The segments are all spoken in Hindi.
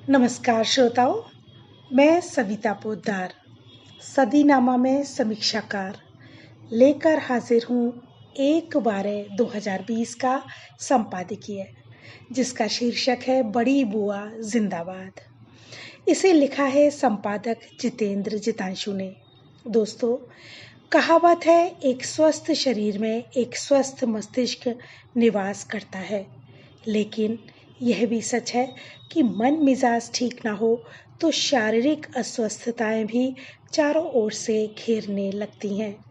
नमस्कार श्रोताओं, मैं सविता पोद्दार सदीनामा में समीक्षाकार लेकर हाजिर हूँ 1/12/2020 का संपादकीय, जिसका शीर्षक है बड़ी बुआ जिंदाबाद। इसे लिखा है संपादक जितेंद्र जितांशु ने। दोस्तों, कहावत है, एक स्वस्थ शरीर में एक स्वस्थ मस्तिष्क निवास करता है, लेकिन यह भी सच है कि मन मिजाज ठीक ना हो तो शारीरिक अस्वस्थताएं भी चारों ओर से घेरने लगती हैं।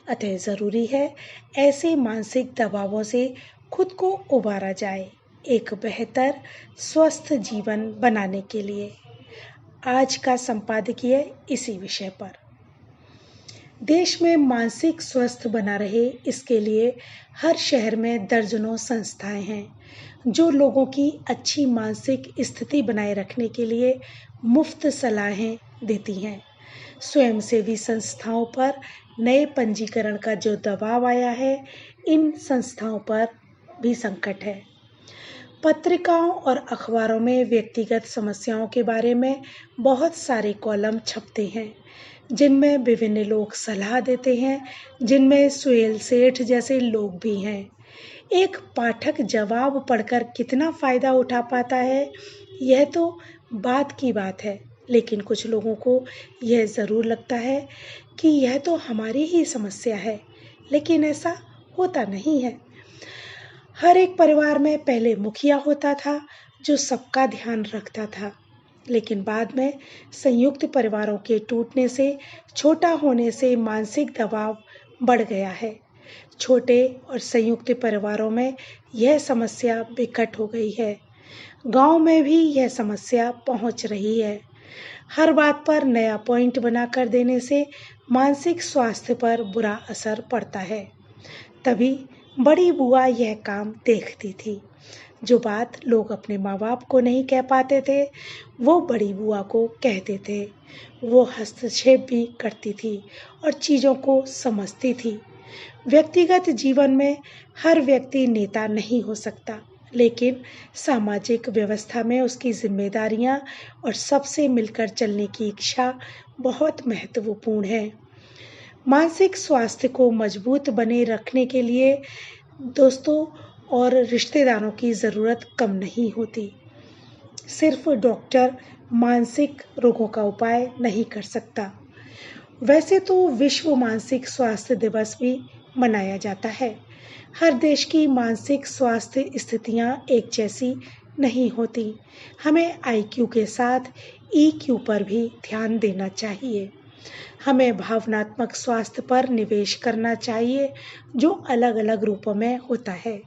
अतः ज़रूरी है ऐसे मानसिक दबावों से खुद को उबारा जाए एक बेहतर स्वस्थ जीवन बनाने के लिए। आज का संपादकीय इसी विषय पर। देश में मानसिक स्वस्थ बना रहे, इसके लिए हर शहर में दर्जनों संस्थाएं हैं जो लोगों की अच्छी मानसिक स्थिति बनाए रखने के लिए मुफ्त सलाहें देती हैं। स्वयंसेवी संस्थाओं पर नए पंजीकरण का जो दबाव आया है, इन संस्थाओं पर भी संकट है। पत्रिकाओं और अखबारों में व्यक्तिगत समस्याओं के बारे में बहुत सारे कॉलम छपते हैं, जिनमें विभिन्न लोग सलाह देते हैं, जिनमें सुहेल सेठ जैसे लोग भी हैं। एक पाठक जवाब पढ़कर कितना फायदा उठा पाता है, यह तो बात की बात है, लेकिन कुछ लोगों को यह ज़रूर लगता है कि यह तो हमारी ही समस्या है, लेकिन ऐसा होता नहीं है। हर एक परिवार में पहले मुखिया होता था जो सबका ध्यान रखता था, लेकिन बाद में संयुक्त परिवारों के टूटने से, छोटा होने से मानसिक दबाव बढ़ गया है। छोटे और संयुक्त परिवारों में यह समस्या विकट हो गई है। गांव में भी यह समस्या पहुंच रही है। हर बात पर नया पॉइंट बनाकर देने से मानसिक स्वास्थ्य पर बुरा असर पड़ता है। तभी बड़ी बुआ यह काम देखती थी। जो बात लोग अपने माँ बाप को नहीं कह पाते थे, वो बड़ी बुआ को कहते थे। वो हस्तक्षेप भी करती थी और चीज़ों को समझती थी। व्यक्तिगत जीवन में हर व्यक्ति नेता नहीं हो सकता, लेकिन सामाजिक व्यवस्था में उसकी जिम्मेदारियां और सबसे मिलकर चलने की इच्छा बहुत महत्वपूर्ण है। मानसिक स्वास्थ्य को मजबूत बने रखने के लिए दोस्तों और रिश्तेदारों की ज़रूरत कम नहीं होती। सिर्फ डॉक्टर मानसिक रोगों का उपाय नहीं कर सकता। वैसे तो विश्व मानसिक स्वास्थ्य दिवस भी मनाया जाता है। हर देश की मानसिक स्वास्थ्य स्थितियां एक जैसी नहीं होती। हमें IQ के साथ EQ पर भी ध्यान देना चाहिए। हमें भावनात्मक स्वास्थ्य पर निवेश करना चाहिए, जो अलग अलग रूपों में होता है।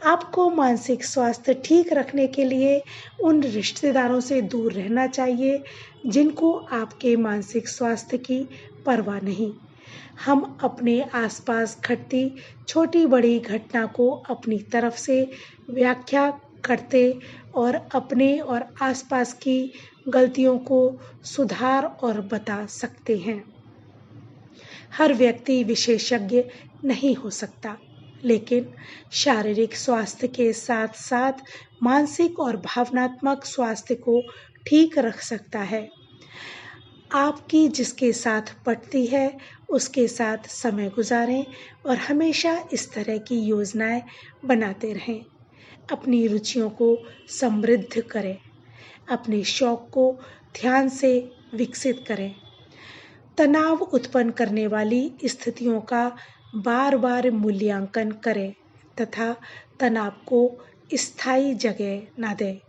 आपको मानसिक स्वास्थ्य ठीक रखने के लिए उन रिश्तेदारों से दूर रहना चाहिए जिनको आपके मानसिक स्वास्थ्य की परवाह नहीं। हम अपने आसपास घटती छोटी बड़ी घटना को अपनी तरफ से व्याख्या करते और अपने और आसपास की गलतियों को सुधार और बता सकते हैं। हर व्यक्ति विशेषज्ञ नहीं हो सकता, लेकिन शारीरिक स्वास्थ्य के साथ साथ मानसिक और भावनात्मक स्वास्थ्य को ठीक रख सकता है। आपकी जिसके साथ पटती है, उसके साथ समय गुजारें और हमेशा इस तरह की योजनाएं बनाते रहें। अपनी रुचियों को समृद्ध करें, अपने शौक को ध्यान से विकसित करें। तनाव उत्पन्न करने वाली स्थितियों का बार बार मूल्यांकन करें तथा तनाव को स्थायी जगह ना दें।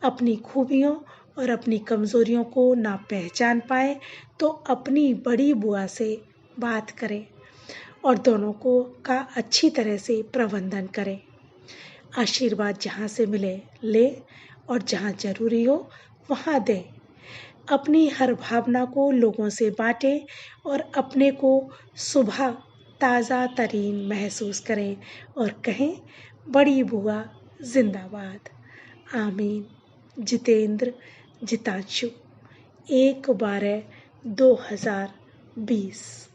अपनी खूबियों और अपनी कमजोरियों को ना पहचान पाए तो अपनी बड़ी बुआ से बात करें और दोनों को का अच्छी तरह से प्रबंधन करें। आशीर्वाद जहाँ से मिले ले और जहाँ जरूरी हो वहाँ दें। अपनी हर भावना को लोगों से बांटें और अपने को सुबह ताज़ा तरीन महसूस करें और कहें, बड़ी बुआ जिंदाबाद। आमीन। जितेंद्र जितांशु, 1/12/2020।